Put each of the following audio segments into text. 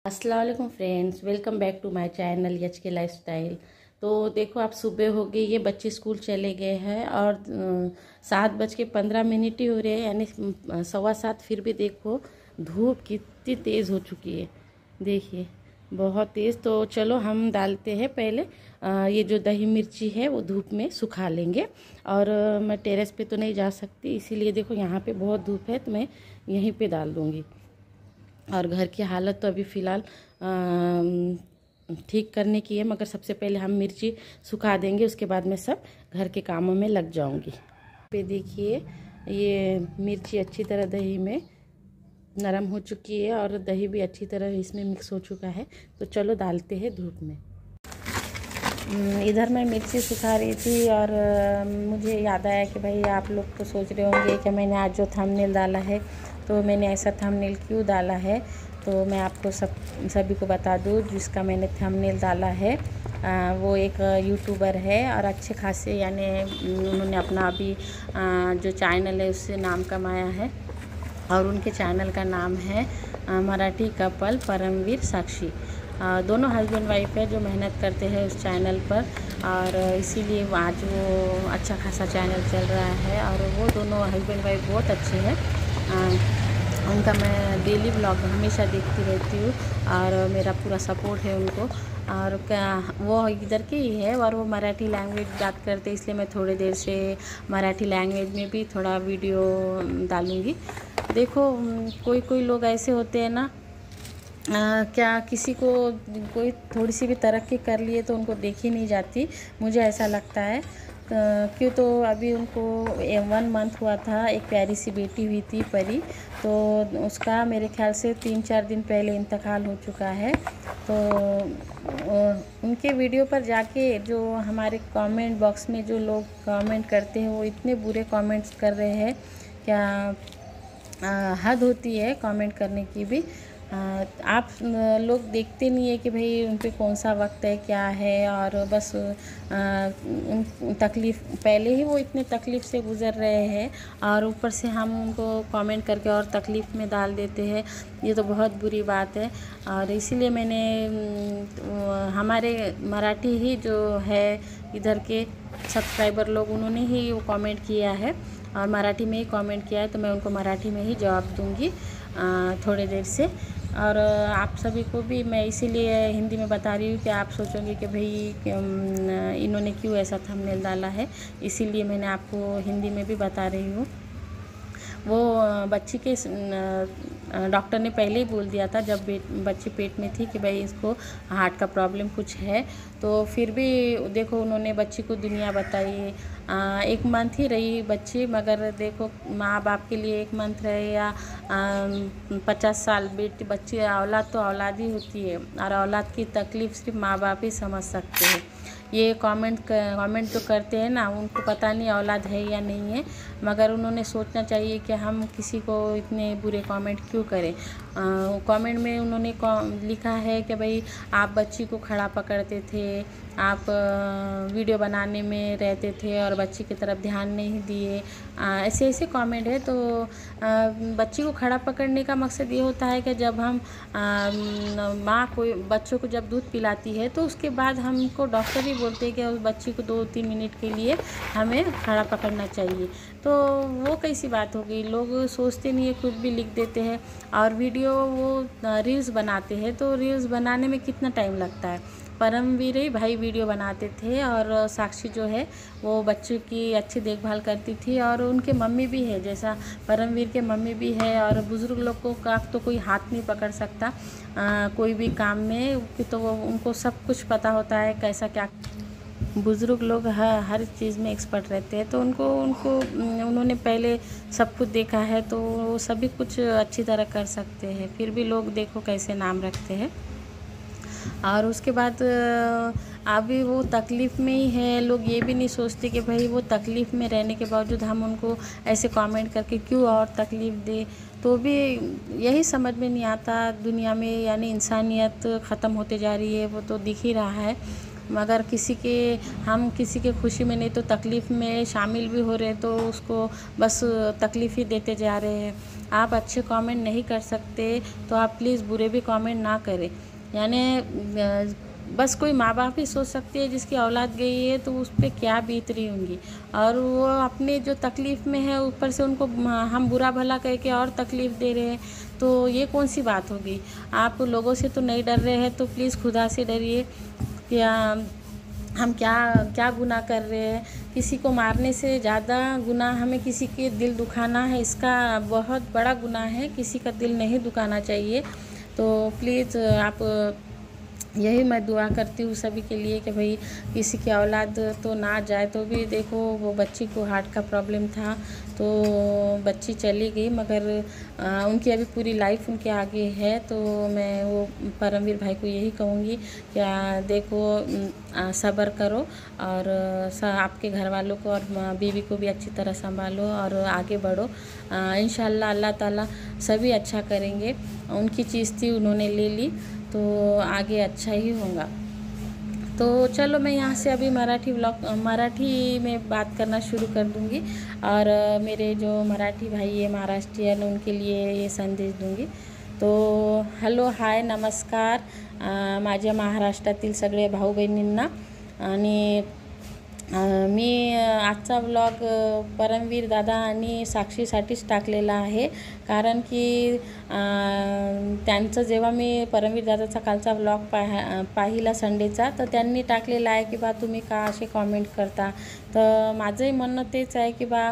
अस्सलाम वालेकुम friends, welcome back to my channel H K lifestyle. तो देखो, आप सुबह हो गई, ये बच्चे स्कूल चले गए हैं और 7:15 ही हो रहे हैं, यानी 7:15। फिर भी देखो धूप कितनी तेज़ हो चुकी है, देखिए बहुत तेज़। तो चलो हम डालते हैं पहले ये जो दही मिर्ची है वो धूप में सुखा लेंगे। और मैं टेरेस पे तो नहीं जा सकती, इसीलिए देखो यहाँ पे बहुत धूप है तो मैं यहीं पे डाल दूँगी। और घर की हालत तो अभी फ़िलहाल ठीक करने की है, मगर सबसे पहले हम मिर्ची सुखा देंगे, उसके बाद मैं सब घर के कामों में लग जाऊंगी। पे देखिए ये मिर्ची अच्छी तरह दही में नरम हो चुकी है और दही भी अच्छी तरह इसमें मिक्स हो चुका है। तो चलो डालते हैं धूप में। इधर मैं मिर्ची सुखा रही थी और मुझे याद आया कि भाई आप लोग तो सोच रहे होंगे कि मैंने आज जो थंबनेल डाला है, तो मैंने ऐसा थंबनेल क्यों डाला है। तो मैं आपको सभी को बता दूँ, जिसका मैंने थंबनेल डाला है वो एक यूट्यूबर है और अच्छे खासे, यानी उन्होंने अपना अभी जो चैनल है उससे नाम कमाया है। और उनके चैनल का नाम है मराठी कपल परमवीर साक्षी। दोनों हस्बैंड वाइफ है जो मेहनत करते हैं उस चैनल पर, और इसीलिए आज वो अच्छा खासा चैनल चल रहा है। और वो दोनों हस्बैंड वाइफ बहुत अच्छे हैं। उनका मैं डेली व्लॉग हमेशा देखती रहती हूँ और मेरा पूरा सपोर्ट है उनको। और क्या वो इधर के ही है और वो मराठी लैंग्वेज बात करते, इसलिए मैं थोड़ी देर से मराठी लैंग्वेज में भी थोड़ा वीडियो डालूँगी। देखो कोई कोई लोग ऐसे होते हैं ना, क्या किसी को कोई थोड़ी सी भी तरक्की कर लिए तो उनको देखी नहीं जाती, मुझे ऐसा लगता है। क्यों तो अभी उनको 1 मंथ हुआ था, एक प्यारी सी बेटी हुई थी परी, तो उसका मेरे ख्याल से 3-4 दिन पहले इंतकाल हो चुका है। तो उनके वीडियो पर जाके जो हमारे कमेंट बॉक्स में जो लोग कमेंट करते हैं वो इतने बुरे कमेंट्स कर रहे हैं, क्या हद होती है कमेंट करने की भी। आप लोग देखते नहीं है कि भाई उन पे कौन सा वक्त है क्या है, और बस तकलीफ़ पहले ही वो इतने तकलीफ़ से गुज़र रहे हैं और ऊपर से हम उनको कमेंट करके और तकलीफ़ में डाल देते हैं। ये तो बहुत बुरी बात है। और इसीलिए मैंने हमारे मराठी ही जो है इधर के सब्सक्राइबर लोग, उन्होंने ही वो कमेंट किया है और मराठी में ही कमेंट किया है, तो मैं उनको मराठी में ही जवाब दूंगी थोड़ी देर से। और आप सभी को भी मैं इसीलिए हिंदी में बता रही हूँ कि आप सोचोगे कि भाई इन्होंने क्यों ऐसा थंबनेल डाला है, इसीलिए मैंने आपको हिंदी में भी बता रही हूँ। वो बच्ची के डॉक्टर ने पहले ही बोल दिया था जब बच्ची पेट में थी कि भाई इसको हार्ट का प्रॉब्लम कुछ है। तो फिर भी देखो उन्होंने बच्ची को दुनिया बताई। 1 मंथ ही रही बच्ची, मगर देखो माँ बाप के लिए 1 मंथ रहे या 50 साल, बेटी बच्ची औलाद तो औलाद ही होती है और औलाद की तकलीफ़ सिर्फ माँ बाप ही समझ सकते हैं। ये कमेंट जो करते हैं ना, उनको पता नहीं औलाद है या नहीं है, मगर उन्होंने सोचना चाहिए कि हम किसी को इतने बुरे कमेंट क्यों करें। कमेंट में उन्होंने लिखा है कि भाई आप बच्ची को खड़ा पकड़ते थे, आप वीडियो बनाने में रहते थे और बच्ची की तरफ ध्यान नहीं दिए, ऐसे ऐसे कमेंट है। तो बच्ची को खड़ा पकड़ने का मकसद ये होता है कि जब हम माँ को बच्चों को जब दूध पिलाती है तो उसके बाद हमको डॉक्टर ही बोलते हैं कि उस बच्ची को 2-3 मिनट के लिए हमें खड़ा पकड़ना चाहिए। तो वो कैसी बात हो गई, लोग सोचते नहीं है, कुछ भी लिख देते हैं। और वीडियो वो रील्स बनाते हैं, तो रील्स बनाने में कितना टाइम लगता है। परमवीर ही भाई वीडियो बनाते थे और साक्षी जो है वो बच्चों की अच्छी देखभाल करती थी, और उनके मम्मी भी है, जैसा परमवीर के मम्मी भी है। और बुज़ुर्ग लोगों का तो कोई हाथ नहीं पकड़ सकता कोई भी काम में, तो वो उनको सब कुछ पता होता है कैसा क्या। बुज़ुर्ग लोग हर चीज़ में एक्सपर्ट रहते हैं, तो उन्होंने पहले सब कुछ देखा है, तो वो सभी कुछ अच्छी तरह कर सकते हैं। फिर भी लोग देखो कैसे नाम रखते हैं। और उसके बाद अभी वो तकलीफ़ में ही है, लोग ये भी नहीं सोचते कि भाई वो तकलीफ़ में रहने के बावजूद हम उनको ऐसे कमेंट करके क्यों और तकलीफ़ दे। तो भी यही समझ में नहीं आता दुनिया में, यानी इंसानियत ख़त्म होते जा रही है, वो तो दिख ही रहा है। मगर हम किसी के खुशी में नहीं तो तकलीफ़ में शामिल भी हो रहे हैं, तो उसको बस तकलीफ़ ही देते जा रहे हैं। आप अच्छे कमेंट नहीं कर सकते तो आप प्लीज़ बुरे भी कमेंट ना करें। यानी बस कोई माँ बाप ही सोच सकती है जिसकी औलाद गई है तो उस पर क्या बीत रही होंगी, और वो अपने जो तकलीफ़ में है ऊपर से उनको हम बुरा भला कह के और तकलीफ़ दे रहे हैं, तो ये कौन सी बात होगी। आप लोगों से तो नहीं डर रहे हैं तो प्लीज़ खुदा से डरिए। क्या हम क्या गुनाह कर रहे हैं। किसी को मारने से ज़्यादा गुनाह हमें किसी के दिल दुखाना है, इसका बहुत बड़ा गुनाह है। किसी का दिल नहीं दुखाना चाहिए। तो प्लीज़ आप, यही मैं दुआ करती हूँ सभी के लिए कि भाई किसी की औलाद तो ना जाए। तो भी देखो वो बच्ची को हार्ट का प्रॉब्लम था तो बच्ची चली गई, मगर उनकी अभी पूरी लाइफ उनके आगे है। तो मैं वो परमवीर भाई को यही कहूँगी कि देखो सब्र करो और आपके घर वालों को और बीवी को भी अच्छी तरह संभालो और आगे बढ़ो। इंशाल्लाह अल्लाह ताला सभी अच्छा करेंगे। उनकी चीज़ थी, उन्होंने ले ली तो आगे अच्छा ही होगा। तो चलो मैं यहाँ से अभी मराठी में बात करना शुरू कर दूँगी और मेरे जो मराठी भाई है महाराष्ट्रीयन उनके लिए ये संदेश दूँगी। तो हॅलो, हाय, नमस्कार माझ्या महाराष्ट्रातील सगळे भाऊ बहिणींना। आणि मी आजचा व्लॉग परमवीर दादा आणि साक्षीसाठीच टाकलेला आहे, कारण की त्यांचं जेव्हा मी परमवीर दादाचा कालचा व्लॉग पाहिला संडेचा, तर त्यांनी टाकलेला आहे की बा तुम्ही का असे कॉमेंट करता. तर माझंही म्हणणं तेच आहे की बा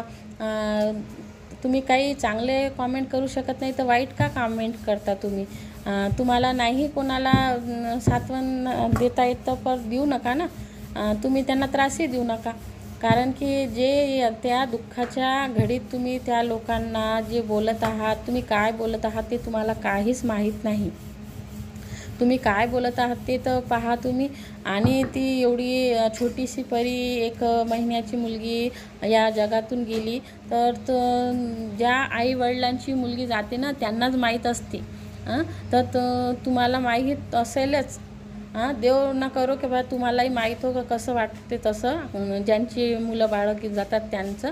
तुम्ही काही चांगले कॉमेंट करू शकत नाही तर वाईट का कॉमेंट करता तुम्ही. तुम्हाला नाही कोणाला सांत्वन देता येतं पण देऊ नका ना. तुम्ही त्यांना त्रासही देऊ नका, कारण की जे त्या दुःखाच्या घडीत तुम्ही त्या लोकांना जे बोलत आहात, तुम्ही काय बोलत आहात ते तुम्हाला काहीच माहीत नाही. तुम्ही काय बोलत आहात ते तर पहा तुम्ही. आणि ती एवढी छोटीशी परी 1 महिन्याची मुलगी या जगातून गेली, तर ज्या आईवडिलांची मुलगी जाते ना त्यांनाच माहीत असते. तर तुम्हाला माहीत असेलच. देव ना करो की बा तुम्हालाही माहीत हो का कसं वाटते तसं ज्यांची मुलं बाळं जातात त्यांचं.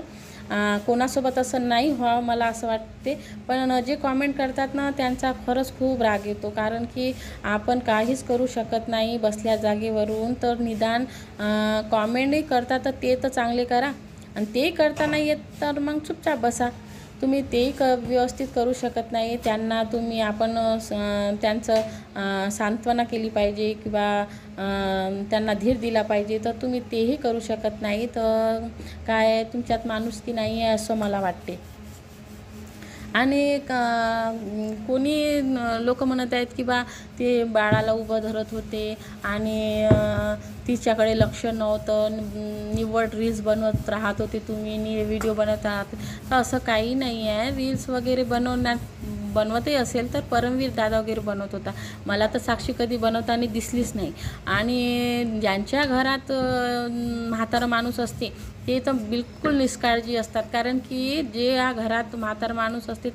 कोणासोबत असं नाही व्हावं मला असं वाटते. पण जे कॉमेंट करतात ना त्यांचा खरंच खूप राग येतो, कारण की आपण काहीच करू शकत नाही बसल्या जागेवरून. तर निदान कॉमेंटही करता तर ते तर चांगले करा, आणि ते करता नाही येत तर मग चुपचाप बसा. तुम्ही तेही व्यवस्थित करू शकत नाही. त्यांना आपण त्यांचं सांत्वना केली पाहिजे किंवा त्यांना धीर दिला पाहिजे, तर तुम्ही तेही करू शकत नाही. तर काय तुमच्यात माणुसकी नाही आहे असं मला वाटते. आणि कोणी लोक म्हणत आहेत की बा ते बाळाला उभं धरत होते आणि तिच्याकडे लक्ष नव्हतं, निव्वळ रील्स बनवत राहत होते तुम्ही, व्हिडिओ बनवत आहात. तर असं काही नाही आहे. रील्स वगैरे बनवतही असेल तर परमवीर दादा वगैरे बनवत होता. मला तर साक्षी कधी बनवताना दिसलीच नाही. आणि ज्यांच्या घरात म्हातारा माणूस असते ते तर बिलकुल निष्काळजी असतात, कारण की जे या घरात म्हातारा माणूस असते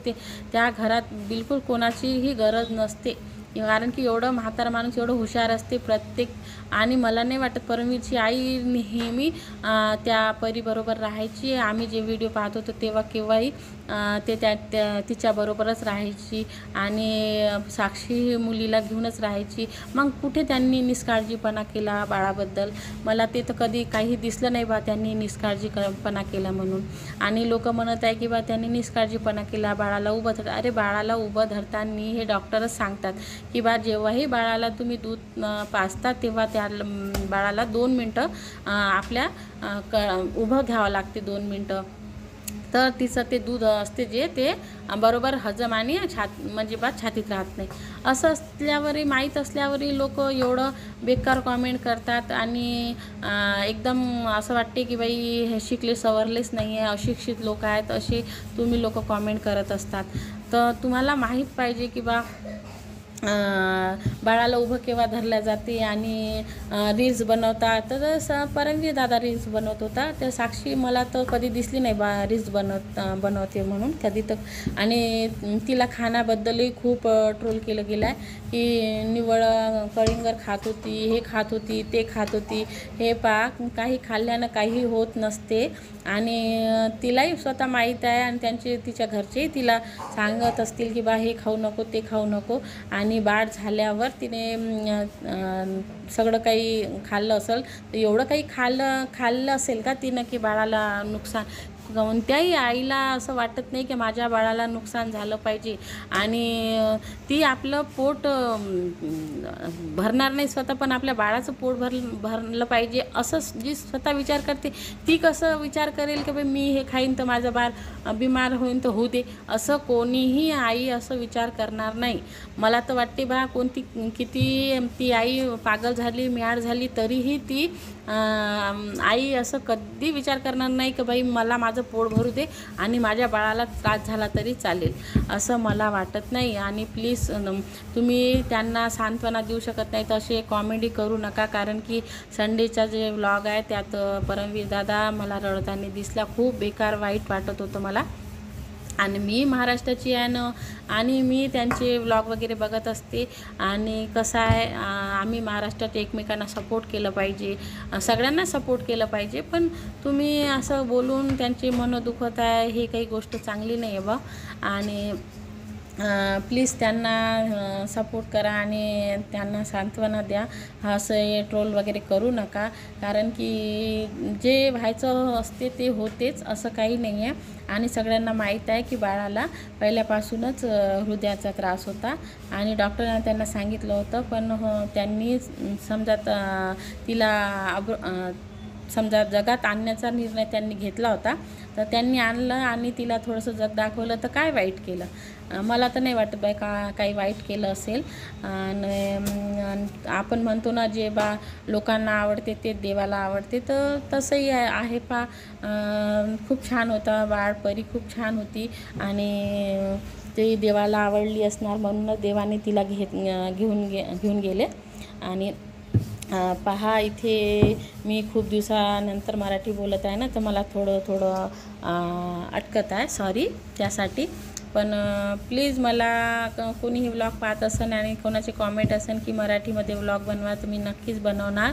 त्या घरात बिलकुल कोणाचीही गरज नसते, कारण की एवढं म्हातारा माणूस एवढं हुशार असते प्रत्येक. आणि मला नाही वाटत परमवीरची आई नेहमी त्या परीबरोबर राहायची. आम्ही जे व्हिडिओ पाहत होतो तेव्हा केव्हाही ते तिच्याबरोबरच राहायची आणि साक्षी मुलीला घेऊनच राहायची. मग कुठे त्यांनी निष्काळजीपणा केला बाळाबद्दल? मला ते तर कधी काही दिसलं नाही बा त्यांनी निष्काळजीपणा केला म्हणून. आणि लोक म्हणत आहे की बा त्यांनी निष्काळजीपणा केला, बाळाला उभं धरता. अरे बाळाला उभं धरताना हे डॉक्टरच सांगतात की बा जेव्हाही बाळाला तुम्ही दूध पाजता तेव्हा त्या बाळाला 2 मिनटं आपल्या उभं घ्यावं लागते, 2 मिनटं. तर तिचं ते दूध असते जे ते बरोबर हजम आणि म्हणजे बा छातीत राहत नाही. असं असल्यावरही माहीत असल्यावरही लोक एवढं बेकार कॉमेंट करतात. आणि एकदम असं वाटते की बाई हे शिकले सवरलेच नाही आहे, अशिक्षित लोक आहेत असे तुम्ही लोक कॉमेंट करत असतात. तर तुम्हाला माहीत पाहिजे की बा बाळाला उभं केव्हा धरल्या जाते. आणि रील्स बनवतात. तर परमवीर दादा रील्स बनवत होता, त्या साक्षी मला तर कधी दिसली नाही बा रील्स बनवते म्हणून कधी तर. आणि तिला खाण्याबद्दलही खूप ट्रोल केलं गेलं आहे की निव्वळ कळिंगर खात होती, हे खात होती, ते खात होती. हे काही खाल्ल्यानं काही होत नसते आणि तिलाही स्वतः माहीत आहे आणि तिच्या घरचेही तिला सांगत असतील की बा हे खाऊ नको, ते खाऊ नको. आणि बाळ झाल्यावर तिने सगळं काही खाल्लं असेल तर एवढं काही खाल्लं असेल का तिनं की बाळाला नुकसान. कोणत्याही आईला असं वाटत नाही की माझ्या बाळाला नुकसान झालं पाहिजे आणि ती आपलं पोट भरणार नाही स्वतः, पण आपल्या बाळाचं पोट भरलं पाहिजे असं जी स्वतः विचार करते ती कसं विचार करेल की मी हे खाईन तर माझं बाळ बिमार होईन तर होऊ दे. असं कोणीही आई असं विचार करणार नाही. मला तर वाटते बा किती ती आई पागल झाली, म्याड झाली तरीही ती आई असं कधी विचार करणार नाही की बाई मला माझं पोट भरू दे आणि माझ्या बाळाला त्रास झाला तरी चालेल, असं मला वाटत नाही. आणि प्लीज तुम्ही त्यांना सांत्वना देऊ शकत नाही तर असे कॉमेडी करू नका, कारण की संडेचा जे व्लॉग आहे त्यात परमवीर दादा मला रडताना दिसला. खूप बेकार वाईट वाटत होतं मला. आणि मी महाराष्ट्राची आहे ना आणि मी त्यांचे व्लॉग वगैरे बघत असते. आणि कसं आहे आम्ही महाराष्ट्रात एकमेकांना सपोर्ट केलं पाहिजे, सगळ्यांना सपोर्ट केलं पाहिजे. पण तुम्ही असं बोलून त्यांची मनं दुखत आहे ही काही गोष्ट चांगली नाही आहे बा. आणि प्लीज त्यांना सपोर्ट करा आणि त्यांना सांत्वना द्या. असं ट्रोल वगैरे करू नका, कारण की जे व्हायचं असते ते होतेच, असं काही नाही आहे. आणि सगळ्यांना माहीत आहे की बाळाला पहिल्यापासूनच हृदयाचा त्रास होता आणि डॉक्टरांनी त्यांना सांगितलं होतं, पण त्यांनी समजा तिला समजा जगात आणण्याचा निर्णय त्यांनी घेतला होता. तर त्यांनी आणलं आणि तिला थोडंसं जग दाखवलं तर काय वाईट केलं. मला तर नाही वाटत बाई काही वाईट केलं असेल. आणि आपण म्हणतो ना जे बा लोकांना आवडते ते देवाला आवडते, तर तसंही आहे पा. खूप छान होता बाळ, परी खूप छान होती आणि ते देवाला आवडली असणार म्हणूनच देवाने तिला घेऊन गेले. आणि पहा इथे मी खूप दिवसानंतर मराठी बोलत आहे ना, तर मला थोडं अटकत आहे, सॉरी त्यासाठी. पण प्लीज मला कोणीही व्लॉग पाहत असेल आणि कोणाचे कॉमेंट असेल की मराठीमध्ये व्लॉग बनवा, तर मी नक्कीच बनवणार.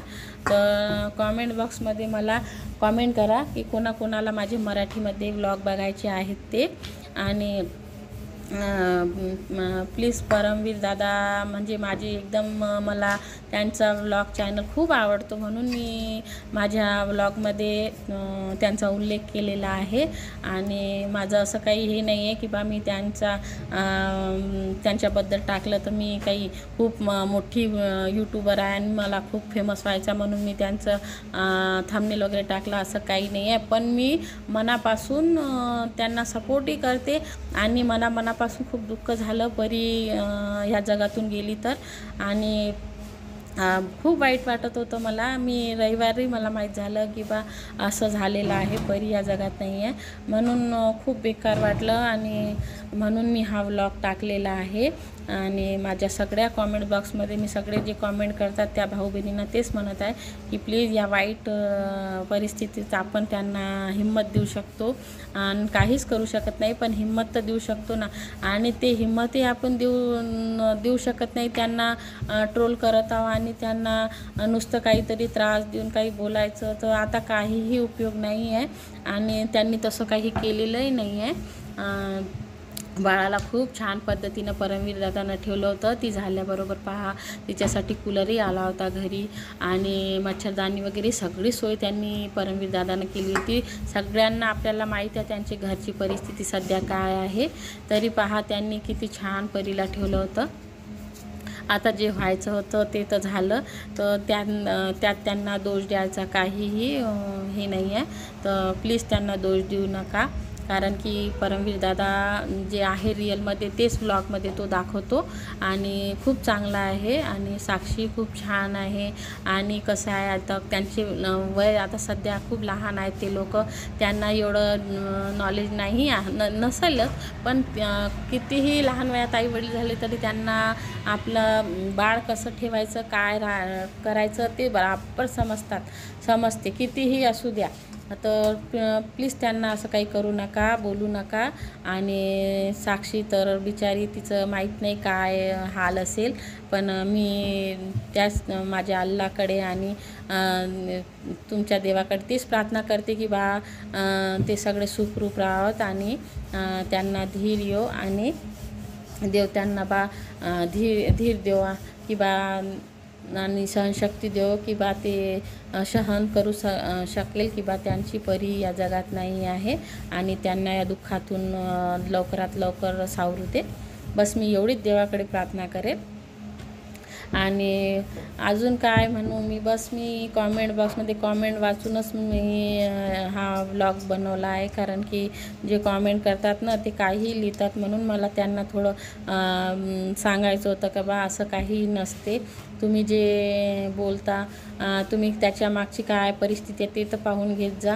तर कॉमेंट बॉक्समध्ये मला कॉमेंट करा की कोणाकोणाला माझे मराठीमध्ये व्लॉग बघायचे आहेत ते. आणि प्लीज परमवीर दादा म्हणजे माझी एकदम मला त्यांचा व्लॉग चॅनल खूप आवडतो, म्हणून मी माझ्या व्लॉगमध्ये त्यांचा उल्लेख केलेला आहे. आणि माझं असं काही हे नाही आहे की बा मी त्यांच्याबद्दल टाकलं तर मी काही खूप मोठी यूट्यूबर आहे आणि मला खूप फेमस व्हायचा म्हणून मी त्यांचं थंबनेल वगैरे टाकलं, असं काही नाही आहे. पण मी मनापासून त्यांना सपोर्टही करते आणि मनापासून खूप दुःख झालं परी ह्या जगातून गेली तर. आणि खूप वाईट वाटत होतं मला. मी रविवारी मला माहीत झालं की बा असं झालेलं आहे, परी या जगात नाही आहे, म्हणून खूप बेकार वाटलं आणि म्हणून मी हा व्लॉग टाकलेला आहे. आणि माझ्या सगळ्या कॉमेंट बॉक्समध्ये मी सगळे जे कॉमेंट करतात त्या भाऊ बहिणींना तेच म्हणत आहे की प्लीज या वाईट परिस्थितीत आपण त्यांना हिंमत देऊ शकतो आणि काहीच करू शकत नाही, पण हिंमत तर देऊ शकतो ना. आणि ते हिंमतही आपण देऊ शकत नाही. त्यांना ट्रोल करत आहोत आणि त्यांना नुसतं काहीतरी त्रास देऊन काही बोलायचं तर आता काहीही उपयोग नाही आहे. आणि त्यांनी तसं काही केलेलंही नाही आहे. बाळाला खूप छान पद्धतीनं परमवीर दादानं ठेवलं होतं. ती झाल्याबरोबर पहा तिच्यासाठी कूलरही आला होता घरी आणि मच्छरदाणी वगैरे सगळी सोय त्यांनी परमवीर दादानं केली होती. सगळ्यांना आपल्याला माहीत आहे त्यांची घरची परिस्थिती सध्या काय आहे, तरी पहा त्यांनी किती छान परीला ठेवलं होतं. आता जे व्हायचं होतं ते तर झालं, तर त्यात त्यांना दोष द्यायचा काहीही हे नाही आहे. तर प्लीज त्यांना दोष देऊ नका, कारण की परमवीर दादा जे आहे रिअलमध्ये तेच व्लॉगमध्ये तो दाखवतो आणि खूप चांगला आहे. आणि साक्षी खूप छान आहे. आणि कसं आहे आता त्यांचे वय आता सध्या खूप लहान आहेत ते लोक, त्यांना एवढं नॉलेज नाही नसेलच, पण कितीही लहान वयात आई वडील झाले तरी त्यांना आपलं बाळ कसं ठेवायचं काय करायचं ते बरोबर समजते, कितीही असू द्या. तर प्लीज त्यांना असं काही करू नका, बोलू नका. आणि साक्षी तर बिचारी, तिचं माहीत नाही काय हाल असेल, पण मी त्याच माझ्या अल्लाकडे आणि तुमच्या देवाकडे तीच प्रार्थना करते की बा ते सगळे सुखरूप राहावत आणि त्यांना धीर येऊ आणि देव त्यांना बा धीर देवा की बा आणि सहनशक्ती देव की बा ते सहन करू शकेल की बा त्यांची परी या जगात नाही आहे आणि त्यांना या दुःखातून लवकरात लवकर सावरू दे. बस मी एवढीच देवाकडे प्रार्थना करेल. आणि अजून काय म्हणू मी, बस मी कॉमेंट बॉक्समध्ये कॉमेंट वाचूनच मी हा व्लॉग बनवला आहे. कारण की जे कॉमेंट करतात ना ते काही लिहितात, म्हणून मला त्यांना थोडं सांगायचं होतं का बा असं काही नसते. तुम्ही जे बोलता तुम्ही त्याच्या मागची काय परिस्थिती आहे ते तर पाहून घेत जा,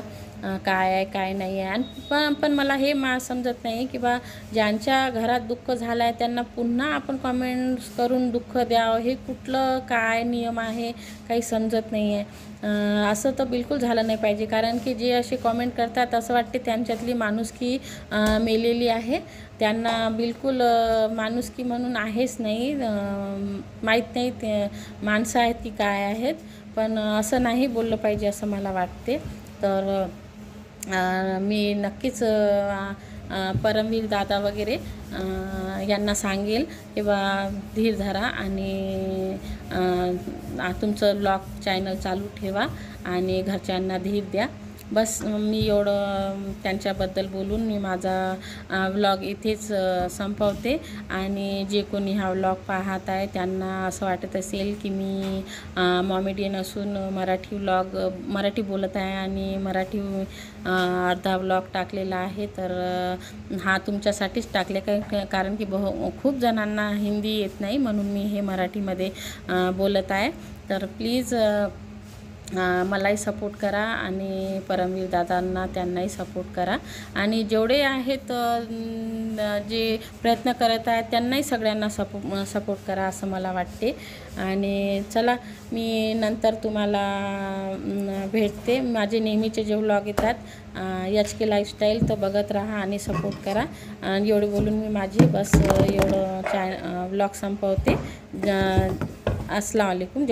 काय आहे काय नाही आहे. आणि पण मला हे समजत नाही की बा ज्यांच्या घरात दुःख झालं आहे त्यांना पुन्हा आपण कॉमेंट्स करून दुःख द्यावं, हे कुठलं काय नियम आहे काही समजत नाही आहे. असं तर बिलकुल झालं नाही पाहिजे. कारण की जे असे कॉमेंट करतात असं वाटते त्यांच्यातली माणुसकी मेलेली आहे. त्यांना बिलकुल माणुसकी म्हणून आहेच नाही, माहीत नाही ते माणसं आहेत की काय आहेत. पण असं नाही बोललं पाहिजे असं मला वाटते. तर मी नक्कीच परमवीर दादा वगैरे यांना सांगेल की बा धीर धरा आणि तुमचं व्लॉग चॅनल चालू ठेवा आणि घरच्यांना धीर द्या. बस मी एवढं त्यांच्याबद्दल बोलून मी माझा व्लॉग इथेच संपवते. आणि जे कोणी हा व्लॉग पाहत आहे त्यांना असं वाटत असेल की मी मॉमेडियन असून मराठी बोलत आहे आणि मराठी अर्धा व्लॉग टाकलेला आहे. तर हा तुमच्यासाठीच टाकले कारण की खूप जणांना हिंदी येत नाही, म्हणून मी हे मराठीमध्ये बोलत आहे. तर प्लीज मलाही सपोर्ट करा आणि परमवीर दादांना त्यांनाही सपोर्ट करा. आणि जेवढे आहेत जे प्रयत्न करत आहेत त्यांनाही सगळ्यांना सपोर्ट करा असं मला वाटते. आणि चला मी नंतर तुम्हाला भेटते. माझे नेहमीचे जे व्लॉग येतात HK लाईफस्टाईल तर बघत राहा आणि सपोर्ट करा. आणि एवढे बोलून मी माझी बस एवढं व्लॉग संपवते. अस्सलाम वालेकुम.